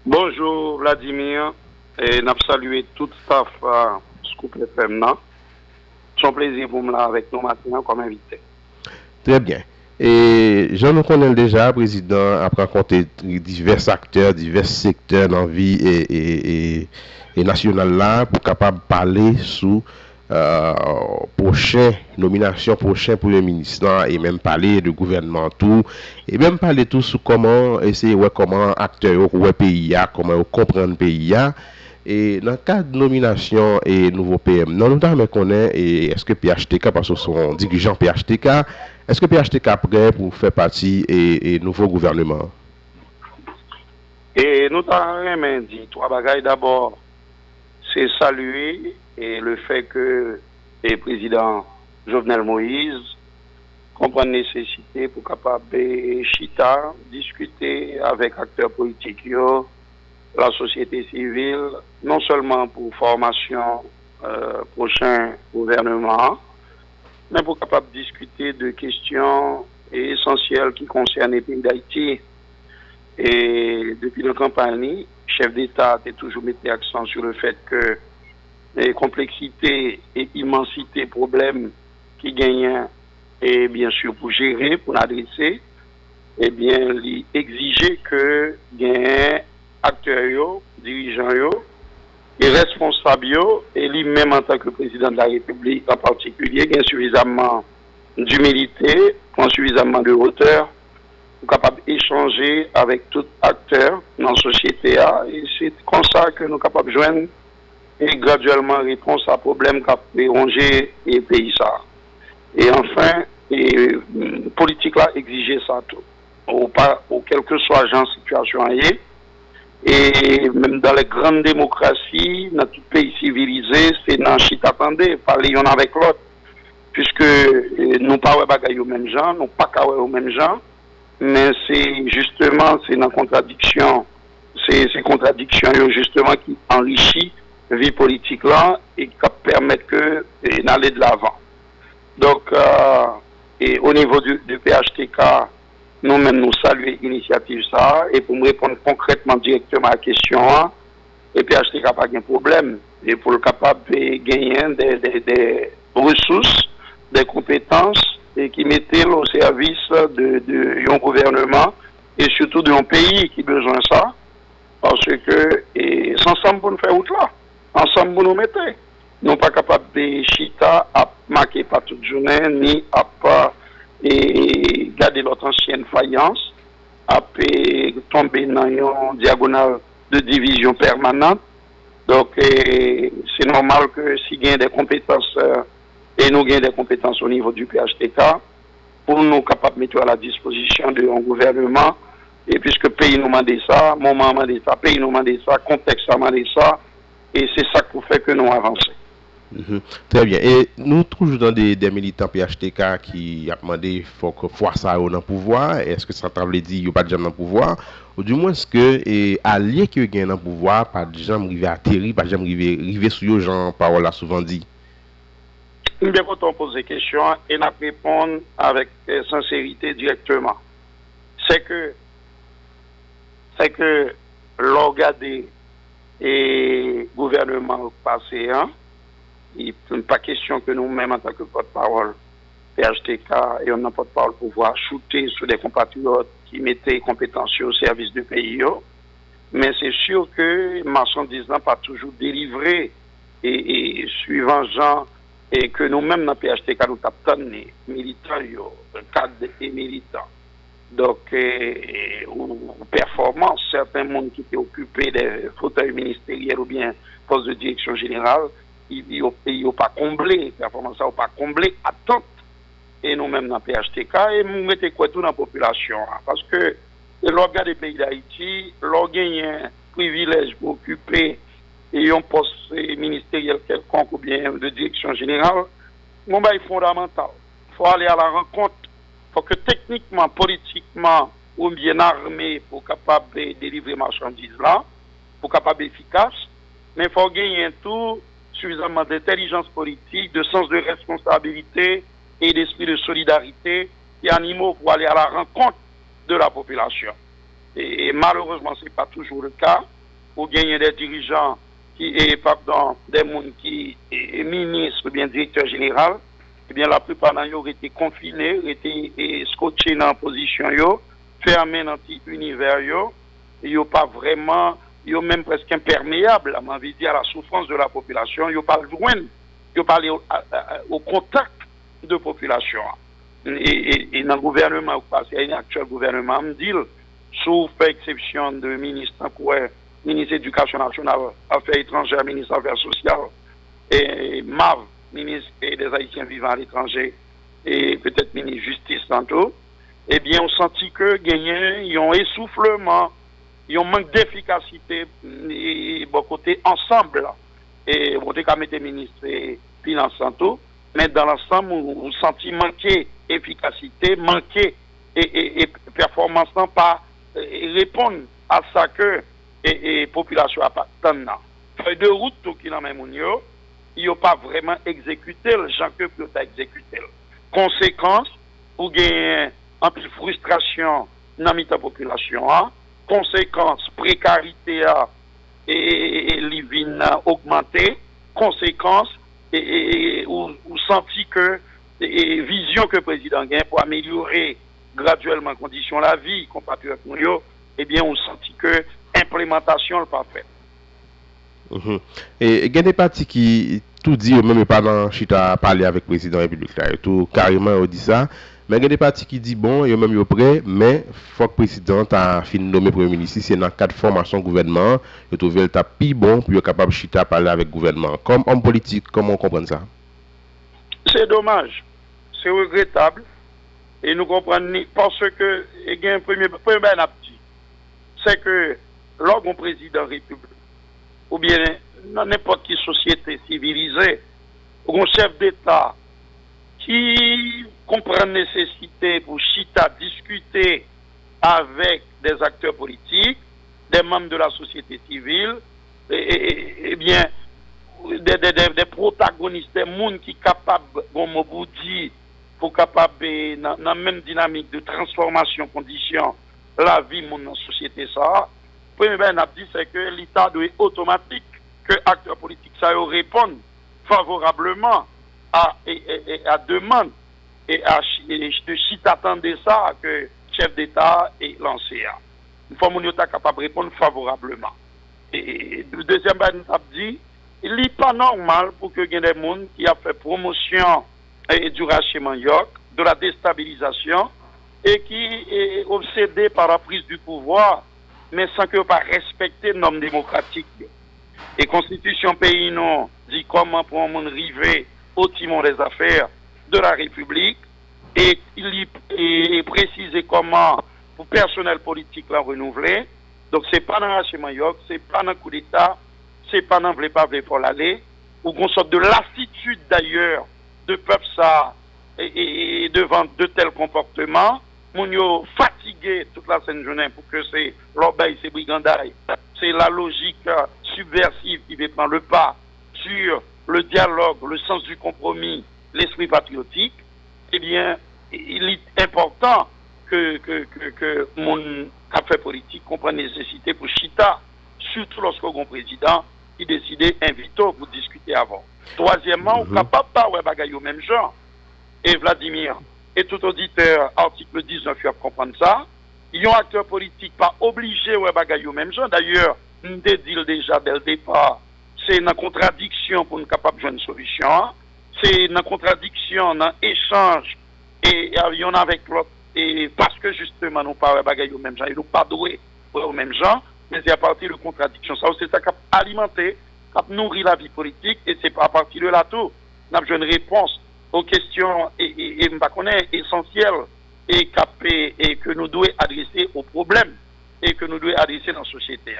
Bonjour Vladimir, et n'a salué tout staff à Scoop FM. C'est un plaisir pour me avec nous maintenant comme invité. Très bien. Et Jean nous connaît déjà, président a rencontré divers acteurs, divers secteurs dans la vie et nationale là pour capable parler sous euh, prochain nomination, prochain premier ministre là, et même parler de gouvernement tout et même parler tout sur comment essayer ouais comment acteurs ouais pays a, comment comprendre pays a. Et dans le cas de nomination et nouveau PM, non, nous avons connaît et est-ce que PHTK, parce que son dirigeant PHTK, est-ce que PHTK prêt pour faire partie et nouveau gouvernement? Et nous avons dit trois bagailles d'abord, c'est saluer et le fait que le président Jovenel Moïse comprend la nécessité pour capable chita, discuter avec acteurs politiques, la société civile, non seulement pour formation prochain gouvernement, mais pour capable discuter de questions essentielles qui concernent les pays d'Haïti. Et depuis la campagne, chef d'État a toujours mis l'accent sur le fait que les complexités et immensité problèmes qui gagnent et bien sûr pour gérer, pour adresser, eh bien, il exigeait que les acteurs, dirigeants et responsables, et lui-même en tant que président de la République en particulier, gagnent suffisamment d'humilité, suffisamment de hauteur, pour capable d'échanger avec tout acteur dans la société. Et c'est comme ça que nous sommes capables de joindre et graduellement réponse à problème qui a rongé les pays. Et enfin, et politique là exigeait ça tout. Ou quelle que soit la situation et même dans les grandes démocraties, dans tout pays civilisé, c'est dans chita attendez, parler l'un avec l'autre. Puisque nous pas bagaille au même genre, nous pas au même genre, mais c'est justement c'est dans contradiction, c'est ces contradictions justement qui enrichit la vie politique là et qui permettent que d'aller de l'avant. Donc et au niveau du PHTK, nous-mêmes nous saluons l'initiative ça et pour me répondre concrètement directement à la question, le PHTK n'a pas de problème et pour le capable de gagner des ressources, des compétences et qui mettaient au service de gouvernement et surtout d'un pays qui a besoin de ça parce que c'est ensemble pour nous faire autre là, ensemble pour nous mettre. Nous ne sommes pas capables de chita à marquer pas toute journée ni à pas garder notre ancienne faïence, à tomber dans une diagonale de division permanente. Donc, c'est normal que si il y a des compétences, et nous avons des compétences au niveau du PHTK, pour nous capables de mettre à la disposition d'un gouvernement, et puisque le pays nous demande ça, moment nous demande ça, pays nous demande ça, contexte nous demande ça, et c'est ça qui fait que nous avançons. Très bien. Et nous toujours dans des militants PHTK qui a demandé faut que fois ça au dans pouvoir. Est-ce que ça veut dire qu'il n'y a pas de gens dans le pouvoir? Ou du moins est-ce que alliés qui gagnent dans le pouvoir, pas de gens arriver à atterrir, pas de gens arriver sur eux, gens parole là souvent dit. Nous devons poser des questions et nous répondre avec sincérité directement. C'est que l'organe et gouvernement passé, il n'est pas question que nous-mêmes, en tant que porte-parole PHTK, et on n'a pas de parole pour pouvoir shooter sur des compatriotes qui mettaient compétences au service du pays. Mais c'est sûr que marchandises n'ont pas toujours délivré et suivant Jean et que nous-mêmes dans PHTK nous tapons militants, cadres et militants. Donc, ou performance, certains monde qui étaient occupés des fauteuils ministériels ou bien postes de direction générale, ils n'ont pas comblé, performance n'a pas comblé, attente. Et nous-mêmes dans PHTK, et nous mettons quoi tout dans la population. Parce que l'organe des pays d'Haïti, l'organe privilège pour occuper et un poste ministériel quelconque ou bien de direction générale, c'est fondamental. Il faut aller à la rencontre. Il faut que techniquement, politiquement, ou bien armé pour capable de délivrer marchandises là, pour capable efficace, mais il faut gagner tout suffisamment d'intelligence politique, de sens de responsabilité et d'esprit de solidarité et animaux pour aller à la rencontre de la population. Et malheureusement, ce n'est pas toujours le cas. Ou bien il y a des dirigeants des gens qui est ministre ou bien directeur général, eh bien la plupart d'entre eux ont été confinés, ont été scotchés dans la position, fermés dans petit univers, ils n'ont pas vraiment, ils sont même presque imperméables, à envie de dire, à la souffrance de la population, ils n'ont pas le droit, ils n'ont pas au contact de la population. Et dans le gouvernement, il y a un actuel gouvernement, me dit, sous fait exception de ministre ministre de l'Éducation nationale, Affaires étrangères, ministre des Affaires sociales, et MAV, ministre des Haïtiens vivant à l'étranger, et peut-être ministre de Justice tantôt, eh bien, on sentit que gagnent, ils ont essoufflement, ils ont manque d'efficacité, et bon côté ensemble, et bon, t'es qu'à mettre ministre des Finances tantôt, mais dans l'ensemble, on sentit manquer efficacité, manquer et performance, non pas répondre à ça que et population a pas tant feuille de route tout qui dans même il n'a pas vraiment exécuté le gens que peut exécuté. Conséquence ou gain en plus frustration dans la population, conséquence précarité et living augmenté, conséquence ou senti que vision que le président gagne pour améliorer graduellement conditions de la vie compatriotes nous, eh bien on senti que implémentation n'est pas faite. Et il y a des partis qui tout dit, même pas dans Chita parler avec le président de la République, là, tout carrément on dit ça. Mais il y a des partis qui disent bon, ils même prêt, mais il faut que le président a fini de nommer Premier ministre. C'est dans le cadre de formation gouvernement, il trouve le tapis bon pour être capable de Chita parler avec le gouvernement. Comme homme politique, comment on comprend ça? C'est dommage, c'est regrettable. Et nous comprenons parce que il y a un premier dit, c'est que lorsqu'un président république, ou bien dans n'importe quelle société civilisée, ou un chef d'État qui comprend la nécessité pour chita discuter avec des acteurs politiques, des membres de la société civile, et bien des protagonistes, des gens qui sont capables, comme vous dit, pour capable dans la même dynamique de transformation, condition, la vie de la société, ça. Premier ben a dit c'est que l'État doit être automatique que acteurs politiques ça répondent favorablement à demande et de chita attendre ça que chef d'État est lancé. Une fois qu'on est capable de répondre favorablement. Et le deuxième ben a dit il n'est pas normal pour que y ait des gens qui a fait promotion du rachement York, de la déstabilisation et qui est obsédé par la prise du pouvoir mais sans que pas respecter les normes démocratiques. Et Constitution pays non dit comment pour un monde arriver au timon des affaires de la République et il est précisé comment pour personnel politique la renouveler. Donc c'est pas dans l'arrachement York, c'est pas dans le coup d'État, c'est pas dans le pas pour l'aller, ou qu'on sorte de lassitude d'ailleurs de peuple ça et devant de tels comportements. Moun yo fatigué toute la scène journée pour que c'est l'obéi, c'est brigandaille. C'est la logique subversive qui veut prendre le pas sur le dialogue, le sens du compromis, l'esprit patriotique. Eh bien, il est important que mon café politique comprenne la nécessité pour chita, surtout lorsque un président qui décide d'inviter pour discuter avant. Troisièmement, on ne capable pas de bagaille au même genre. Et Vladimir, et tout auditeur, article 19, il faut comprendre ça. Ils ont acteurs politiques pas obligés de bagaille au même genre. D'ailleurs, nous dit déjà dès le départ, c'est une contradiction pour nous capable de jouer une solution. C'est une contradiction dans l'échange et il y en a avec l'autre. Et parce que justement, nous pas bagaille au même genre, ils nous pas doués au même genre, mais c'est à partir de contradiction. Ça, c'est ça qui a alimenté, qui a nourri la vie politique, et c'est pas à partir de là tout. Nous avons une réponse aux questions et essentielles et que nous devons adresser aux problèmes et que nous devons adresser dans la société.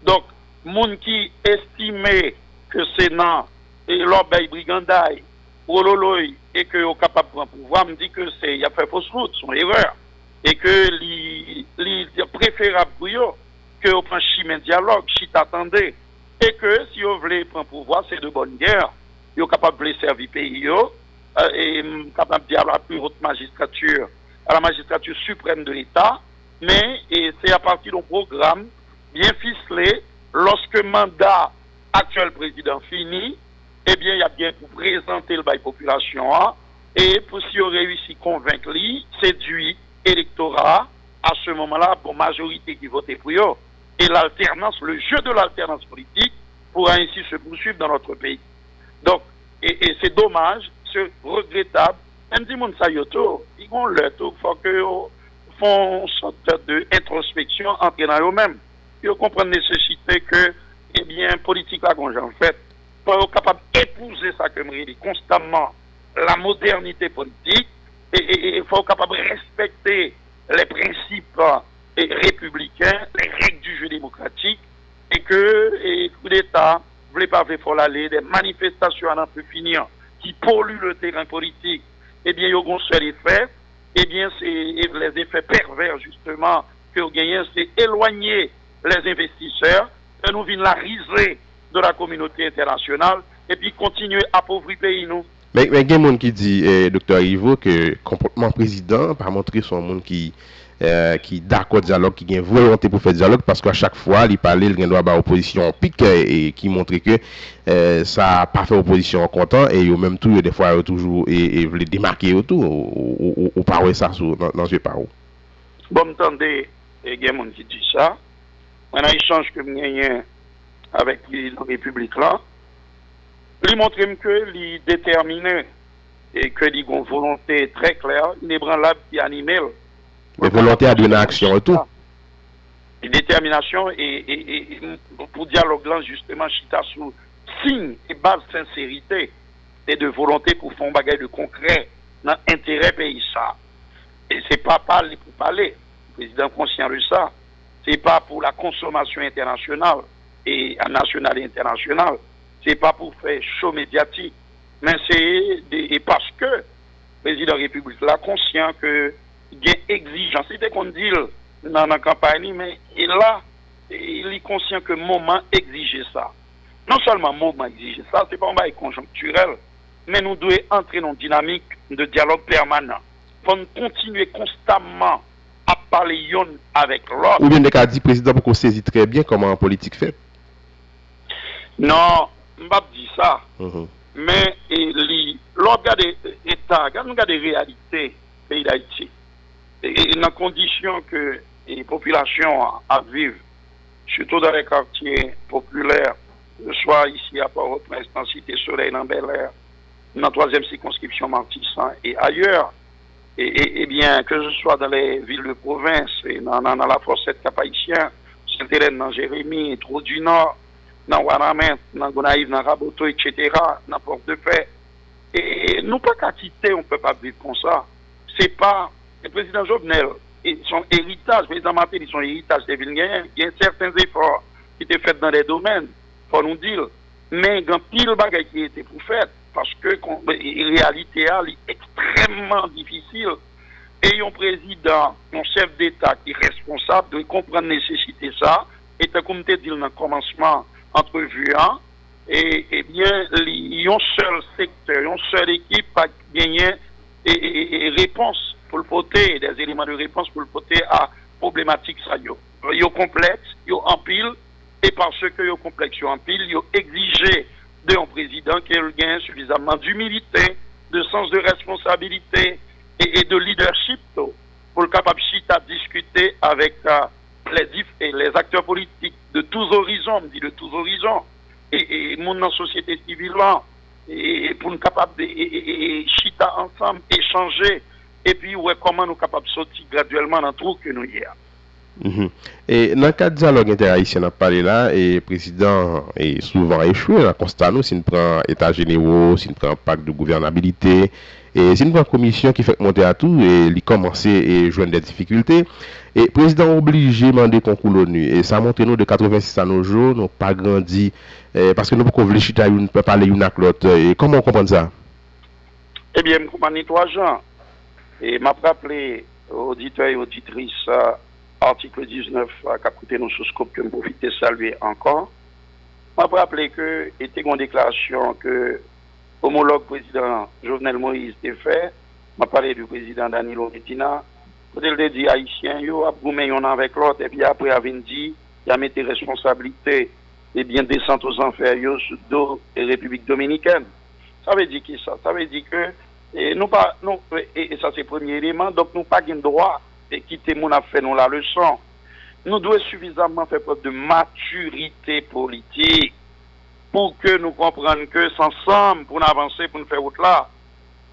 Donc, gens qui estiment que c'est non et l'obéi brigandaille ou l'oloï et que est capable de prendre pouvoir, me dit que c'est il a fait fausse route, son erreur et que c'est préférable pour eux que on prend chemin dialogue, chita attendez et que si vous voulez prendre pouvoir, c'est de bonne guerre, vous capable de servir pays et capable de dire à la plus haute magistrature, à la magistrature suprême de l'État, mais c'est à partir d'un programme bien ficelé. Lorsque le mandat actuel président fini, eh bien, il y a bien pour présenter le bail population hein, et pour si on réussit à convaincre lui, séduire l'électorat à ce moment-là pour majorité qui vote pour eux. Et l'alternance, le jeu de l'alternance politique pourra ainsi se poursuivre dans notre pays. Donc, et c'est dommage, c'est regrettable. Même si moun sa yoto, ils ont le tout, faut que font une sorte d'introspection entre eux-mêmes. Ils comprennent la nécessité que, eh bien, politique là, qu'on en fait, pour être capable d'épouser ça comme il dit constamment la modernité politique et il faut être capable de respecter les principes républicains, les règles du jeu démocratique et que coup d'État ne voulait pas faire l'aller des manifestations à n'en plus finir qui polluent le terrain politique. Eh bien, il y a un seul effet, eh bien, c'est les effets pervers justement que vous gagnez, c'est éloigner les investisseurs, et nous venons la risée de la communauté internationale et puis continuer à appauvrir le pays nous. Mais il y a des gens qui disent, docteur Ivo, que le comportement président pas montrer son monde qui d'accord dialogue, qui a une volonté pour faire dialogue, parce qu'à chaque fois, il parlait, il doit avoir opposition en pique et qui montrait que ça n'a pas fait opposition en content et au même tout, des fois, toujours et voulait démarquer autour, ou pas ça dans ce parole. Bon, m'entendez, il y a des gens qui disent ça. On a échange que nous gagnons avec la République là. Il montre que il est déterminé et que il a une volonté très claire, inébranlable qui anime. La volonté à donner action et tout. Et détermination et pour dialogue là, justement, chita sous signe et base de sincérité et de volonté pour faire un bagage de concret dans l'intérêt pays ça. Et c'est pas parler pour parler. Le président conscient de ça. C'est pas pour la consommation internationale et nationale et internationale. C'est pas pour faire show médiatique. Mais c'est parce que le président de la République là conscient que il y a exigence. C'était qu'on dit dans la campagne, mais là, il est conscient que le moment exige ça. Non seulement le moment exige ça, c'est pas un bail conjoncturel, mais nous devons entrer dans une dynamique de dialogue permanent. Il faut continuer constamment à parler avec l'autre. Ou bien des cas dit président pour qu'on saisisse très bien comment la politique fait. Non, je ne pas dire ça. Mais l'autre regarde l'État, regarde les réalités du pays d'Haïti. Et dans les conditions que les populations vivent, surtout dans les quartiers populaires, soit ici à Port-au-Prince, dans Cité Soleil, dans Bel-Air, dans la 3e circonscription Martissan et ailleurs, et bien que ce soit dans les villes de province, et dans la Fossette Cap-Haïtien, Sainte-Hélène, dans Jérémie, Trou du Nord, dans Ouanamen, dans Gonaïve, dans Raboto, etc., dans Port-de-Paix. Et nous pas qu'à quitter, on ne peut pas vivre comme ça. C'est pas le président Jovenel et son héritage, le président Martelly, son héritage des villes, il y a certains efforts qui étaient faits dans les domaines, il faut nous dire. Mais il y a pile de bagages qui étaient pour faire, parce que la réalité est extrêmement difficile. Et un président, un chef d'État qui est responsable de comprendre la nécessité de ça, et comme tu dis dans le commencement, entrevue, et bien, il y a un seul secteur, une seule équipe qui a gagné et réponse pour le voter, des éléments de réponse pour le voter à problématique ça. Il y a complexe, il y a en pile, et parce que il y a complexe en pile, il y a exigé d'un président qui ait suffisamment d'humilité, de sens de responsabilité et de leadership pour le capable à discuter avec les acteurs politiques de tous horizons, on dit de tous horizons, et mon dans la société civile, et pour nous capables de chita ensemble, échanger, et puis ouais, comment nous capables de sortir graduellement dans tout que nous y a. Et dans le cadre du dialogue interhaïtien, on a parlé là, et le président est souvent échoué, on constat nous, si on prend état généraux, si on prend pacte de gouvernabilité, et si on prend une commission qui fait monter à tout, et il commence et joindre des difficultés, et le président obligé de demander concours l'ONU, et ça montre nous de 86 à nos jours, nous pas grandi, parce que nous pouvons réfléchir à une, peut parler une avec l'autre, et comment on comprend ça? Eh bien, je comprends 3 gens, et m'a rappelé auditeurs et auditrices, article 19, qui a coûté nos sous-scopes que je profite de saluer encore. Je me rappelle que était une déclaration que l'homologue président Jovenel Moïse a fait. Je parlé du président Danilo Medina Quand il dit haïtien, yo a goumé yon avec l'autre, et puis après, il dit, il a mis des responsabilités, et bien descente aux enfers, yo, sous dos et République dominicaine. Ça veut dire qui ça? Ça veut dire que, et ça c'est le premier élément, donc nous pas de droit de quitter mon affaire, nous la leçon. Nous devons suffisamment faire preuve de maturité politique pour que nous comprenions que, ensemble, pour nous avancer, pour nous faire autre là,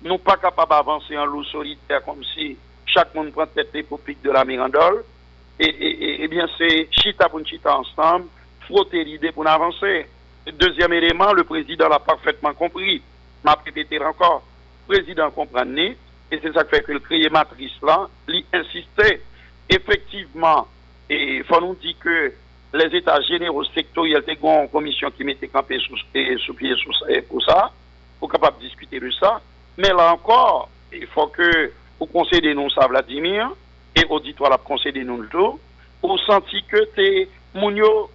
nous pas capables d'avancer en loup solitaire comme si chaque monde prend tête épopique de la Mirandole. Et bien, c'est chita pour chita ensemble, frotter l'idée pour avancer. Deuxième élément, le président l'a parfaitement compris. M'a répété encore. Le président comprenait, et c'est ça qui fait que le créé matrice là, lui insistait. Effectivement, il faut nous dire que les États généraux sectoriels étaient en commission qui mettait campé sous pied pour ça, pour capable de discuter de ça. Mais là encore, il faut que vous concédez nous ça, Vladimir, et auditoire la concédé nous le tout, vous senti que t'es mounio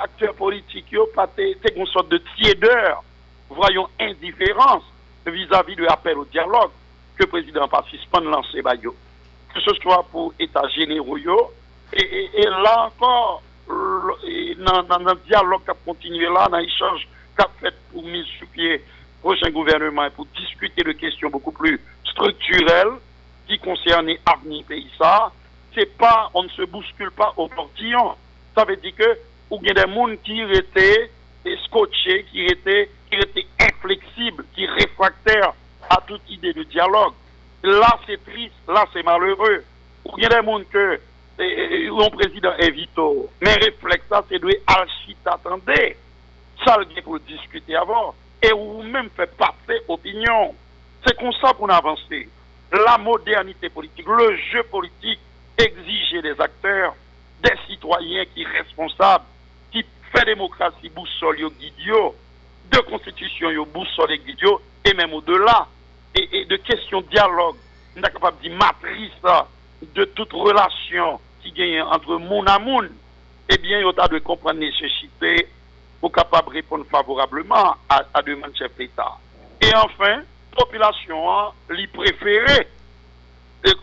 acteurs politiques, t'es une sorte de tiédeur, voyons indifférence vis-à-vis de l'appel au dialogue que le président participant lancé bayo. Que ce soit pour États généraux, et là encore, dans le dialogue qui a continué là, dans l'échange qu'a fait pour mise sur pied prochain gouvernement et pour discuter de questions beaucoup plus structurelles qui concernent l'avenir pays ça, c'est pas, on ne se bouscule pas au portillon. Ça veut dire que, ou il y a des gens qui étaient scotchés, qui étaient inflexibles, qui réfractaires à toute idée de dialogue. Là, c'est triste, là, c'est malheureux. Ou il y a des gens que, le président invite, mais réflexe, ça, c'est de alchit attendez. Ça, le pour discuter avant. Et ou même fait passer opinion. C'est comme ça qu'on avance. La modernité politique, le jeu politique exige des acteurs, des citoyens qui sont responsables, qui font démocratie boussole yo guidio, de constitution yo boussole guide, et même au-delà, et de questions de dialogue, on est capable de dire matrice de toute relation qui gagne entre moun à moun, eh bien, il y a de comprendre la nécessité pour capable de répondre favorablement à demande chef d'État. Et enfin, population lui préférée,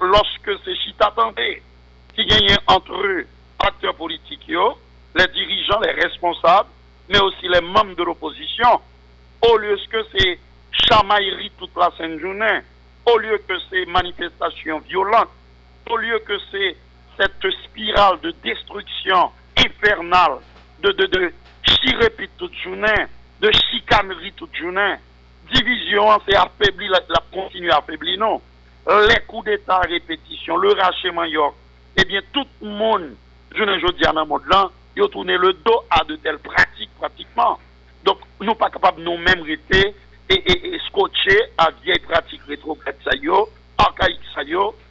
lorsque c'est chita attendez, qui gagne entre eux, acteurs politiques, les dirigeants, les responsables, mais aussi les membres de l'opposition, au lieu que c'est chamaillerie toute la sainte journée, au lieu que c'est manifestations violentes, au lieu que c'est cette spirale de destruction infernale, de chirépite toute journée, de chicanerie toute journée, division, c'est affaibli, la continue à affaiblir, non. Les coups d'État à répétition, le rachement York, eh bien, tout le monde, je ne dis pas dans le monde là, ils ont tourné le dos à de telles pratiques, pratiquement. Donc, nous ne sommes pas capables nous-mêmes rester et scotcher à vieilles pratiques rétrogrades, archaïques,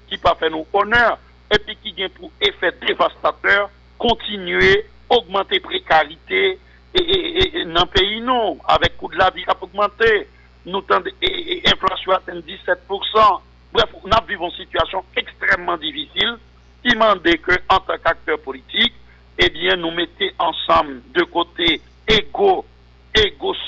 qui pas fait nous honneur, et puis qui vient pour effet dévastateur, continuer, augmenter précarité, et dans le pays, non, avec coût de la vie qui a augmenté, nous et inflation atteint 17%. Bref, nous vivons une situation extrêmement difficile qui demande que, en tant qu'acteur politique, eh bien, nous mettons ensemble de côté égo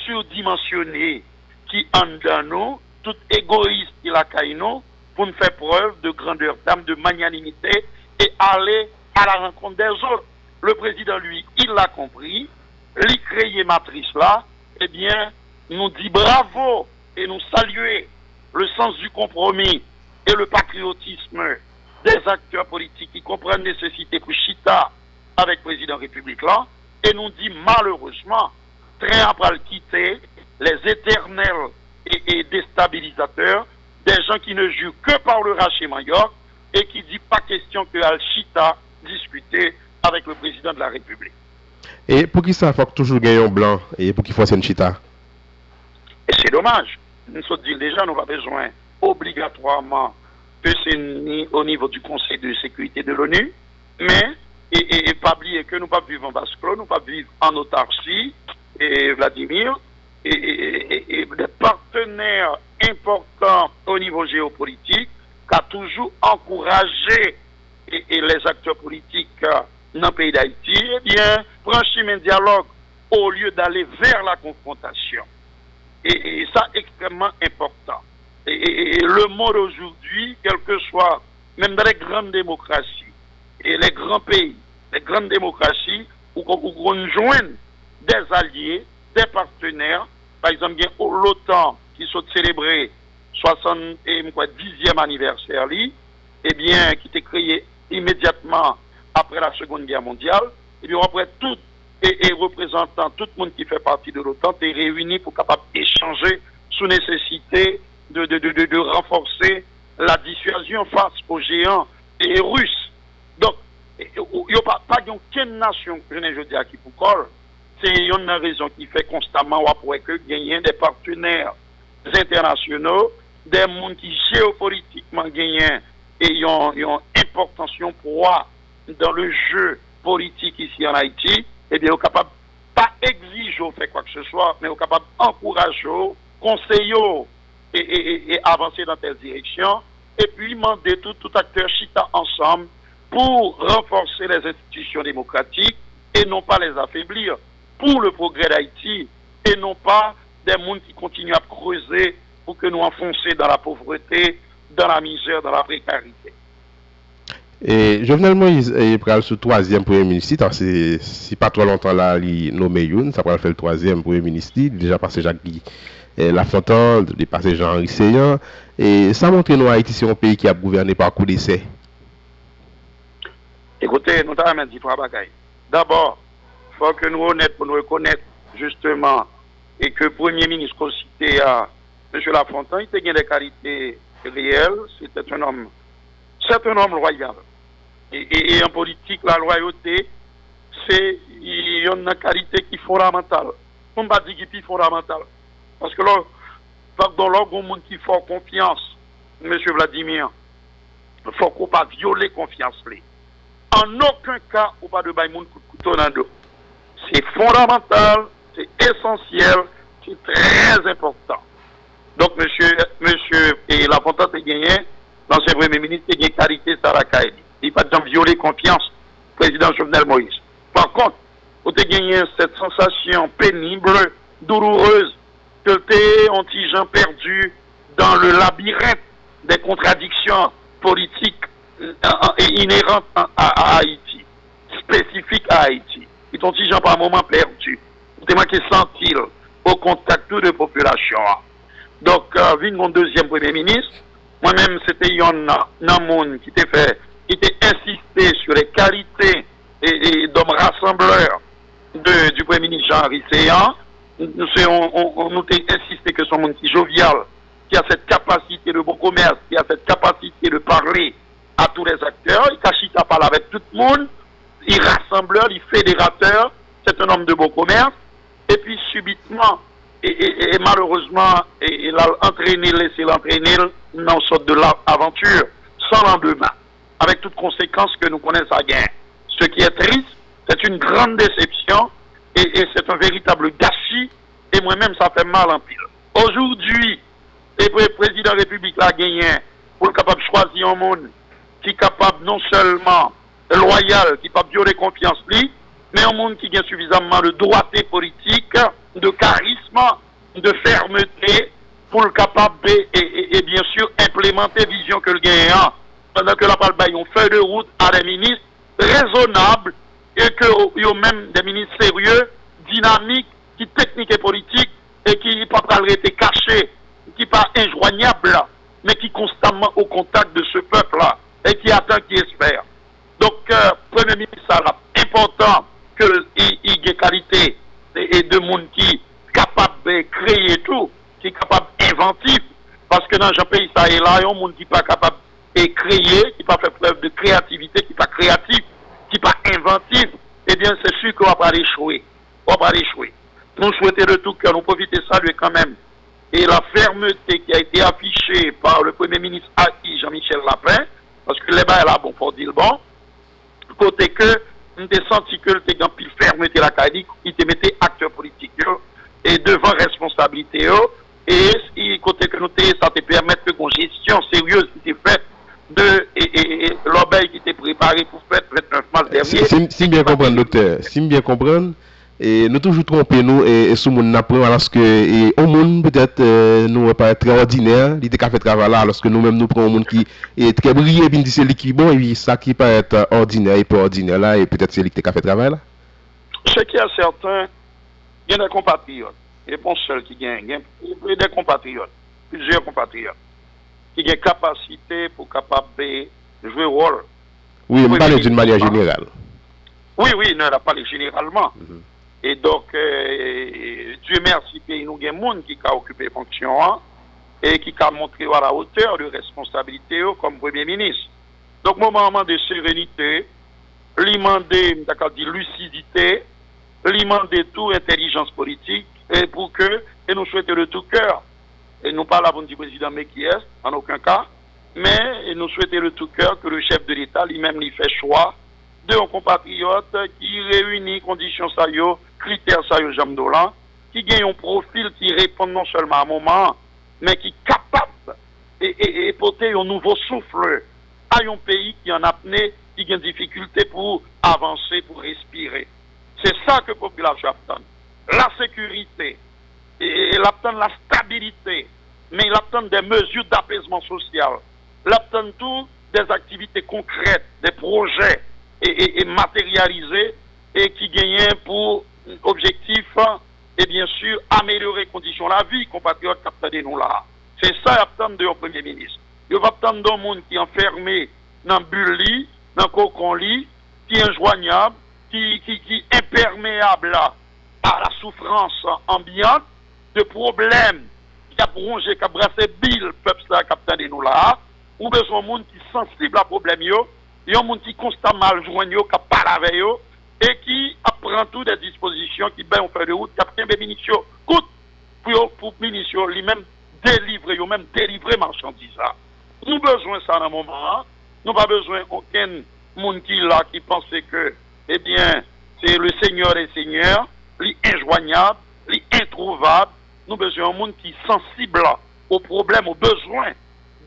surdimensionné qui en dans nous, tout égoïste qui la caille nous, pour nous faire preuve de grandeur d'âme, de magnanimité et aller à la rencontre des autres. Le président, lui, il l'a compris, il créé matrice là, eh bien, nous dit bravo et nous saluer le sens du compromis et le patriotisme des acteurs politiques qui comprennent la nécessité pour chita avec le président République là, et nous dit malheureusement, très après le quitter les éternels et déstabilisateurs, des gens qui ne jurent que par le rachement York et qui dit pas question que Al-Chita discuter avec le président de la République. Et pour qui ça, il faut toujours gagner un blanc et pour qui faut une chita? Et c'est dommage. Nous sommes dit déjà, nous n'avons pas besoin obligatoirement que c'est au niveau du Conseil de sécurité de l'ONU, mais et pas oublier que nous ne pouvons pas vivre en basse clos, nous ne pouvons pas vivre en autarcie, et Vladimir, et des partenaires importants au niveau géopolitique, qui a toujours encouragé et les acteurs politiques dans le pays d'Haïti, eh bien, franchir un dialogue au lieu d'aller vers la confrontation. Et ça, extrêmement important. Et le monde aujourd'hui, quel que soit même dans les grandes démocraties et les grands pays, les grandes démocraties, où on joint des alliés, des partenaires, par exemple, il y a l'OTAN qui sont célébrés 70e anniversaire, et bien, qui était créé immédiatement après la Seconde Guerre mondiale, et bien après tout, et représentant tout le monde qui fait partie de l'OTAN, est réuni pour capable d'échanger sous nécessité de renforcer la dissuasion face aux géants et russes. Donc, il n'y a pas aucune nation, je ne dis à qui pour colle, c'est une raison qui fait constamment après que gagner des partenaires internationaux, des mondes qui géopolitiquement gagnent et ont une importance poids dans le jeu politique ici en Haïti, eh bien, on est capable pas exiger au fait quoi que ce soit, mais on est capable d'encourager, conseiller et avancer dans telle direction, et puis demander tout acteur chita ensemble pour renforcer les institutions démocratiques et non pas les affaiblir pour le progrès d'Haïti et non pas des mondes qui continuent à creuser pour que nous enfoncer dans la pauvreté, dans la misère, dans la précarité. Et Jovenel Moïse est le troisième premier ministre, si pas trop longtemps là, il nommé Youn, ça va faire le troisième premier ministre, il a déjà passé Jacques Guy Lafontaine, il a passé Jean-Henri Seyan, et ça montre que nous Haïti c'est un pays qui a gouverné par coup d'essai. Écoutez, nous avons dit trois bagailles. D'abord, il faut que nous honnêtes pour nous reconnaître justement et que le Premier ministre cité à M. Lafontaine, il a des qualités réelles, c'est un homme loyal. Et en politique, la loyauté, c'est une qualité qui est fondamentale. On ne va pas dire qui est fondamentale. Parce que là, dans l'ordre monde qui fait confiance, M. Vladimir, il faut qu'on ne pas violer confiance. En aucun cas, on ne va pas de bailler coup de couteau dans le dos. C'est fondamental, c'est essentiel, c'est très important. Donc, monsieur Lafontaine a gagné, l'ancien Premier ministre, il a gagné qualité Sarakaïdi. Il n'a pas de violer confiance, président Jovenel Moïse. Par contre, vous avez gagné cette sensation pénible, douloureuse, que tu es un petit gens perdu dans le labyrinthe des contradictions politiques inhérentes à Haïti, spécifiques à Haïti. Ils sont petit gens par moment perdus. Vous avez manqué sentir au contact de la population. Donc, vu mon deuxième Premier ministre, moi-même, c'était un monde qui était insisté sur les qualités d'homme rassembleur du Premier ministre Jean-Henri Seyan. Nous avons insisté que son monde qui est jovial, qui a cette capacité de bon commerce, qui a cette capacité de parler à tous les acteurs, il cachit à parler avec tout le monde, il rassembleur, il fédérateur, c'est un homme de bon commerce, et puis subitement, et malheureusement, il a laissé l'entraîner dans une sorte de l'aventure sans lendemain, avec toutes conséquences que nous connaissons à gain. Ce qui est triste, c'est une grande déception et c'est un véritable gâchis et moi-même ça fait mal en pile. Aujourd'hui, le président de la République l'a gagné pour être capable de choisir un monde qui est capable non seulement loyal, qui est capable de violer confiance lui, mais un monde qui a suffisamment de droité politique, de charisme, de fermeté pour le capable et bien sûr implémenter la vision que le gagnant pendant que la parle une feuille de route à des ministres raisonnables et que y a même des ministres sérieux, dynamiques, qui techniques et politiques et qui ne pas été cachés, qui pas injoignables, mais qui constamment au contact de ce peuple-là et qui attend, qui espère. Donc, Premier ministre, c'est important qu'il y ait qualité et de monde qui est capable de créer tout, qui est capable d'inventif, parce que dans un pays, ça est là, il y a un monde qui n'est pas capable de créer, qui n'a pas fait preuve de créativité, qui n'est pas créatif, qui n'est pas inventif, eh bien, c'est sûr qu'on va pas échouer. On va pas échouer. Nous souhaitons de tout cœur, nous profiter de saluer quand même. Et la fermeté qui a été affichée par le Premier ministre Haïti, Jean-Michel Lapin, parce que les bas là, bon, pour dire le bon, côté que, nous avons senti que le tégan pile fermeté la caille, il te mettait acteurs politiques, et devant responsabilité, et côté que nous ça te permettre que une gestion sérieuse qui était faite et l'obéi qui était préparé pour faire le 29 mars dernier. Si bien comprendre, docteur, si bien comprendre, et nous toujours tromper nous et sous mon apprend parce que au monde peut-être nous pas très ordinaire il était qu'à faire travail là lorsque nous même nous prenons un monde qui est très brillant puis dit c'est lui qui bon et puis ça qui peut être ordinaire et peu ordinaire là et peut-être c'est lui qui a fait travail là. Ce qui est certain, il y a des compatriotes, et pas seul qui gagne, il y a des compatriotes, plusieurs compatriotes, qui ont capacité pour capable de jouer rôle. Oui, on parle d'une manière générale. Oui, oui, nous n'avons pas parlé généralement. Et donc, Dieu merci, pays nous avons des gens qui ont occupé fonction et qui ont montré à la hauteur de responsabilité comme Premier ministre. Donc, moment de sérénité, demander, lucidité, demander tout intelligence politique et pour que, et nous souhaitons de tout cœur, et nous parlons du président Mekies, en aucun cas, mais nous souhaitons de tout cœur que le chef de l'État lui-même lui fait choix de un compatriote qui réunit conditions saillot, critères saillot Jamdolan, qui gagne un profil qui répond non seulement à un moment, mais qui est capable et porter un nouveau souffle à un pays qui en apnée, qui a une difficulté pour avancer, pour respirer. C'est ça que la population attend. La sécurité, et elle attend la stabilité, mais elle attend des mesures d'apaisement social. Elle attend tout des activités concrètes, des projets et matérialisés et qui gagnent pour objectif et bien sûr améliorer les conditions de la vie compatriotes qui nous là. C'est ça attend de Premier ministre. Il va attendre d'un monde qui est enfermé dans bulle, dans cocon lit, qui est injoignable, qui est imperméable à la souffrance ambiante, de problèmes qui a bronché, qui a brassé bille, peuple ça qui nous là, ou besoin de monde qui est sensible à problème yo, et un monde qui constamment mal joigne yo, qui parle avec yo, et qui apprend toutes des dispositions qui ben on fait de route, qui apprend des munitions, coûte pour munitions, lui-même délivrer, yo même délivrer marchandises là. Nous besoin ça dans un moment, nous pas besoin aucun monde qui là qui pense que eh bien c'est le Seigneur des Seigneurs, li injoignable, li introuvable. Nous besoin d'un monde qui est sensible aux problèmes, aux besoins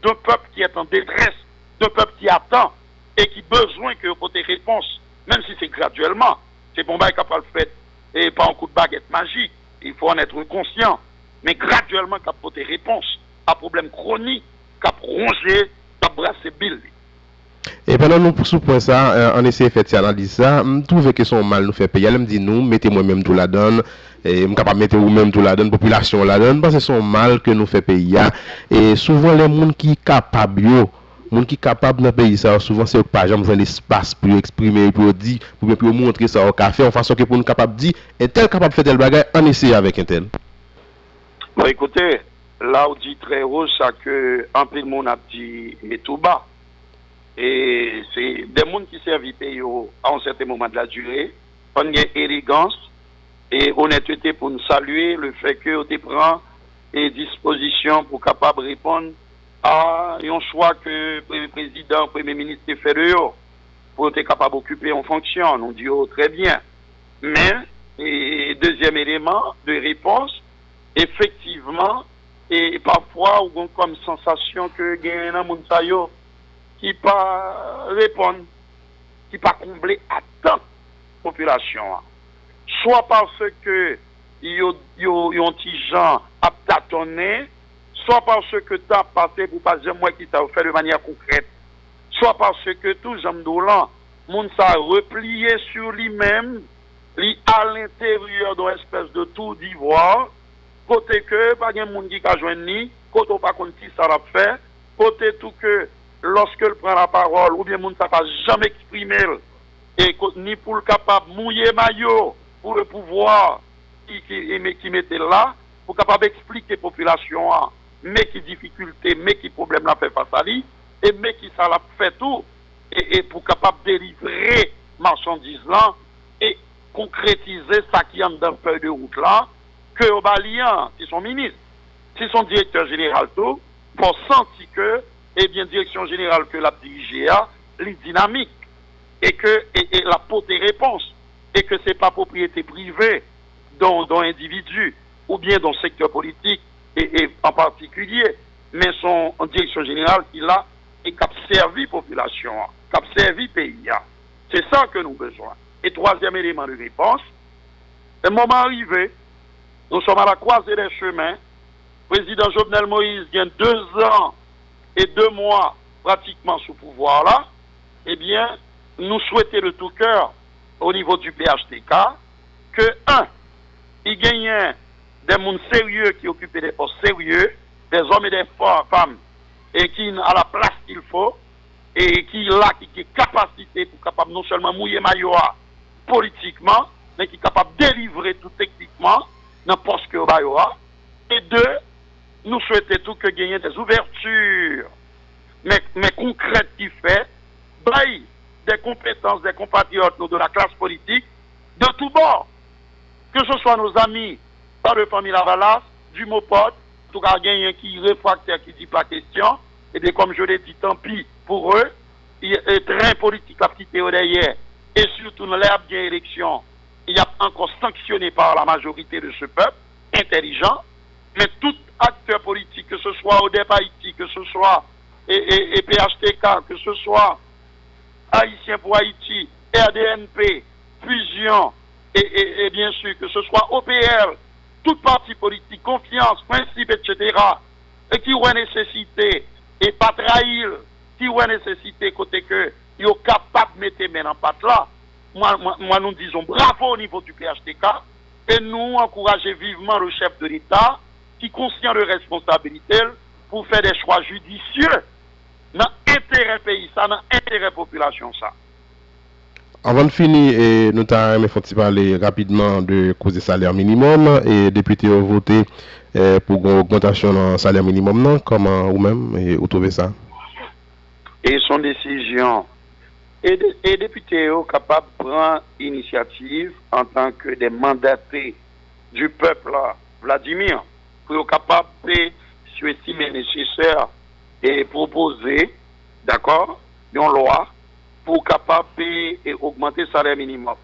d'un peuple qui est en détresse, d'un peuple qui attend et qui a besoin que vous ayez réponse, même si c'est graduellement. C'est bon bail capable de faire et pas un coup de baguette magique. Il faut en être conscient, mais graduellement capable de réponse à problème chronique, cap rongé, cap brasser bill. Et pendant nous sous point ça, on essaie de faire analyse ça, je trouve que son mal nous fait payer. Elle me dit nous, mettez moi-même tout la donne, et je capable mettre vous-même tout la donne, population la donne, parce que son mal que nous fait payer. Et souvent les gens qui sont capables, gens qui sont capables dans le pays, ça, souvent c'est pas jamais besoin d'espace pour exprimer, pour dire, pour montrer ça au café, en façon que pour nous capable de dire, un tel capable de faire tel bagage, on essaie avec un tel. Bon, écoutez, là on dit très haut, ça que un peu de monde a dit, mais tout bas. Et c'est des gens qui servent pays à un certain moment de la durée. On a une élégance et honnêteté pour nous saluer le fait que on prend des dispositions pour capable répondre à un choix que le président, le premier ministre fait de eux pour être capable d'occuper en fonction. Nous disons très bien. Mais, et deuxième élément de réponse, effectivement, et parfois, on a comme sensation que il y a un monde qui pas répondre, qui pas combler à temps la population. Soit parce que yon petit gens à tâtonner, soit parce que t'as passé pour pas dire moi qui t'a fait de manière concrète, soit parce que tout gens dolan, moun sa replié sur lui-même, li à l'intérieur d'une espèce de tour d'ivoire, côté que pas gen moun qui ka joindre ni, côté pas kon qui ça l'a fait, côté tout que lorsque elle prend la parole, ou bien moun ça pas jamais exprimer, et ni pour le capable mouiller maillot pour le pouvoir qui mettait là, pour capable expliquer la population, mais qui difficulté, mais qui problème la fait face à lui, et mais qui ça l'a fait tout, et pour capable délivrer marchandises là, et concrétiser ça qui est dans le feuille de route là, que au Balian, si son ministre, si son directeur général tout, pour sentir que et bien direction générale que la dirigée a, les dynamiques, et que et la porte des réponses, et que c'est pas propriété privée dans individu, ou bien dans le secteur politique, et en particulier, mais son en direction générale qui là, et qui a servi population, qui a servi pays. C'est ça que nous avons besoin. Et troisième élément de réponse, Le moment arrivé, nous sommes à la croisée des chemins. Président Jovenel Moïse vient 2 ans et 2 mois pratiquement sous pouvoir là. Eh bien, nous souhaitons de tout cœur, au niveau du PHTK, que, il gagne des gens sérieux qui occupent des postes sérieux, des hommes et des femmes, et qui a la place qu'il faut, et qui a capacité pour capable non seulement mouiller Mayoa politiquement, mais qui est capable de délivrer tout techniquement dans le poste que Mayoa. Et 2, nous souhaitons tout que gagner des ouvertures, mais concrètes qui fait, des compétences des compatriotes de la classe politique, de tous bords. Que ce soit nos amis, par de famille Lavalas, du Mopod, tout cas, il y a qui réfractaire qui dit pas question, et bien comme je l'ai dit, tant pis pour eux, il y a un train politique à quitter derrière, et surtout dans l'herbe bien élection, il y a encore sanctionné par la majorité de ce peuple, intelligent, mais tout acteur politique, que ce soit ODEP Haïti, que ce soit et PHTK, que ce soit Haïtien pour Haïti, RDNP, Fusion, et bien sûr que ce soit OPL, toute parti politique, confiance, principe, etc., et qui ont nécessité, et pas trahir, qui ont nécessité côté que, ils sont capables de mettre main en patte là, moi nous disons bravo au niveau du PHTK, et nous encourageons vivement le chef de l'État, qui est conscient de responsabilité, pour faire des choix judicieux, dans l'intérêt pays, ça, dans l'intérêt population, ça. Avant de finir, nous avons parler rapidement de cause des salaires minimum et les députés ont voté pour une augmentation dans le salaire minimum. Non? Comment vous-même vous trouvez ça? Et son décision. Et les députés sont capables de prendre initiative en tant que des mandatés du peuple, là, Vladimir, pour être capable de estimer nécessaire et proposer, d'accord, une loi pour capable et augmenter le salaire minimum.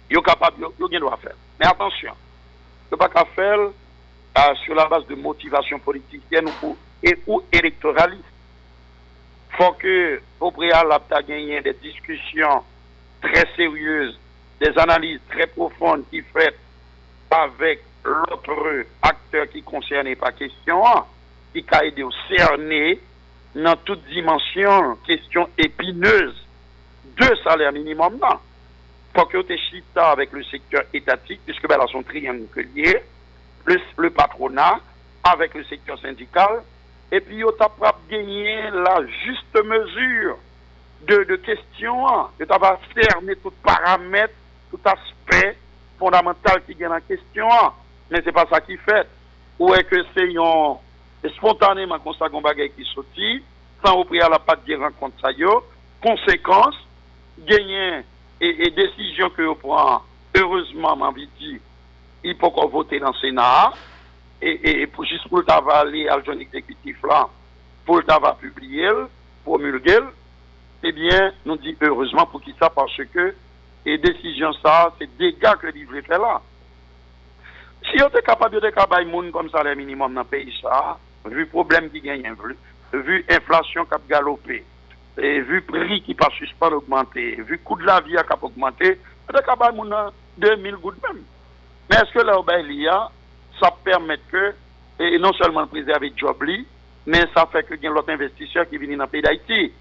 Ils sont capables, ils doivent faire. Mais attention, ils ne pas qu'à faire sur la base de motivation politicienne ou électoraliste. Il faut que, au préalable, tu as gagné des discussions très sérieuses, des analyses très profondes qui faites avec l'autre acteur qui concerne pas question, qui a aidé au cerner dans toute dimension, question épineuse de salaire minimum. Non. Faut que tu chita avec le secteur étatique, puisque ben, là, son triangulaire, le patronat, avec le secteur syndical, et puis tu as gagné la juste mesure de questions, tu as cerné tout paramètre, tout aspect fondamental qui est en question, mais c'est pas ça qui fait. Ou est que c'est spontanément comme ça qu'on bagaille qui sortit, sans au préalable pas de rencontre ça yo, conséquences, gagner et décision que vous prenez, heureusement, m'envie il faut qu'on vote dans le Sénat, et pour juste pour le aller à jeune exécutif là, pour le travail publier, promulguer, eh bien, nous dit heureusement pour qui ça, parce que, et décision ça, c'est dégâts que l'ivre fait là. Si on est capable de travailler monde comme ça, le minimum dans le pays, ça, vu le problème qui gagne, vu l'inflation qui a galopé, et vu le prix qui pas suspendre augmenter, vu le coût de la vie qui a augmenté, on est capable de 2000 gouttes même. Mais est-ce que là, ça permet que, et non seulement préserver le job, mais ça fait que il y a l'autre investisseur qui vient dans le pays d'Haïti,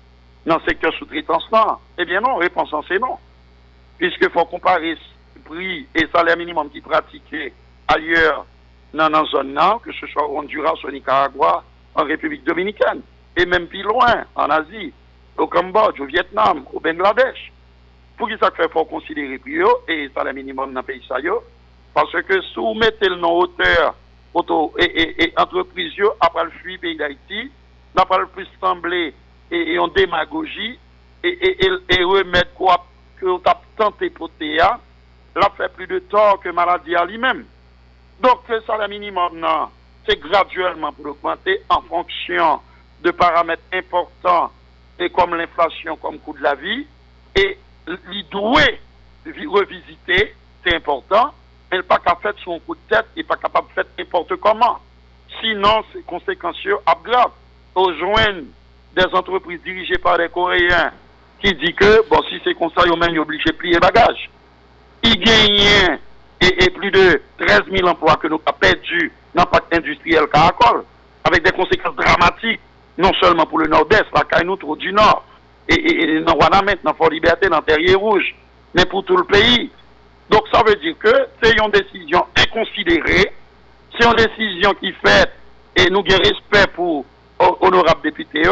dans le secteur sous-traitance là? Eh bien non, réponse c'est non. Puisqu'il faut comparer prix et salaire minimum qui pratiqué ailleurs dans la zone là, que ce soit au Honduras, au Nicaragua, en République dominicaine, et même plus loin, en Asie, au Cambodge, au Vietnam, au Bangladesh. Pour qui ça fait, faut considérer prix et salaire minimum dans le pays ça yo, parce que si vous mettez le nom auteur et entreprise après le fuir pays d'Haïti, n'après le plus sembler et en démagogie et remettre quoi que vous avez tenté pour TEA, là fait plus de tort que maladie à lui-même. Donc le salaire minimum, c'est graduellement pour augmenter en fonction de paramètres importants et comme l'inflation, comme coût de la vie, et il doit revisiter, c'est important, mais il n'est pas qu'à faire son coup de tête, il n'est pas capable de faire n'importe comment. Sinon, ces conséquences graves. Rejoindre des entreprises dirigées par des Coréens qui disent que, bon, si c'est comme ça, ils sont même obligés de plier bagages. Ils gagnent et plus de 13 000 emplois que nous avons perdus dans le pacte industriel Caracol, avec des conséquences dramatiques, non seulement pour le nord-est, la Caille-Noutre du nord, et dans Wanamet, dans Fort-Liberté, dans Terrier-Rouge, mais pour tout le pays. Donc ça veut dire que c'est une décision inconsidérée, c'est une décision qui fait, et nous avons respect pour honorable député,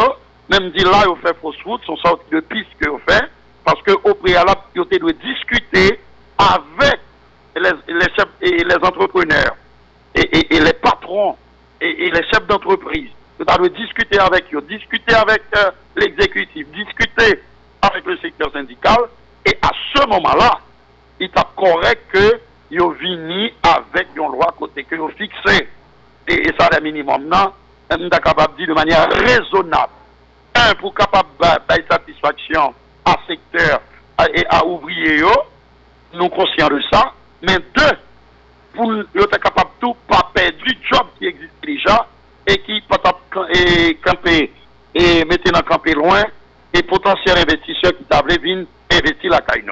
même dit là, ils fait fausse route, sont sortis de piste que vous fait, parce qu'au préalable, ils doivent discuter avec les chefs et les entrepreneurs, et les patrons, et les chefs d'entreprise. Ils doivent discuter avec eux, discuter avec l'exécutif, discuter avec le secteur syndical, et à ce moment-là, il est correct que ils viennent avec une loi côté que vous fixez. Et ça, le minimum, non, on est capable de dire de manière raisonnable. Un, pour capable de satisfaction à secteur et à ouvriers, nous conscients de ça. Mais deux, pour être capable de tout pas perdre du job qui existe déjà et qui peut camper et mettre dans camper loin et potentiel investisseur qui t'a venir investir la caille.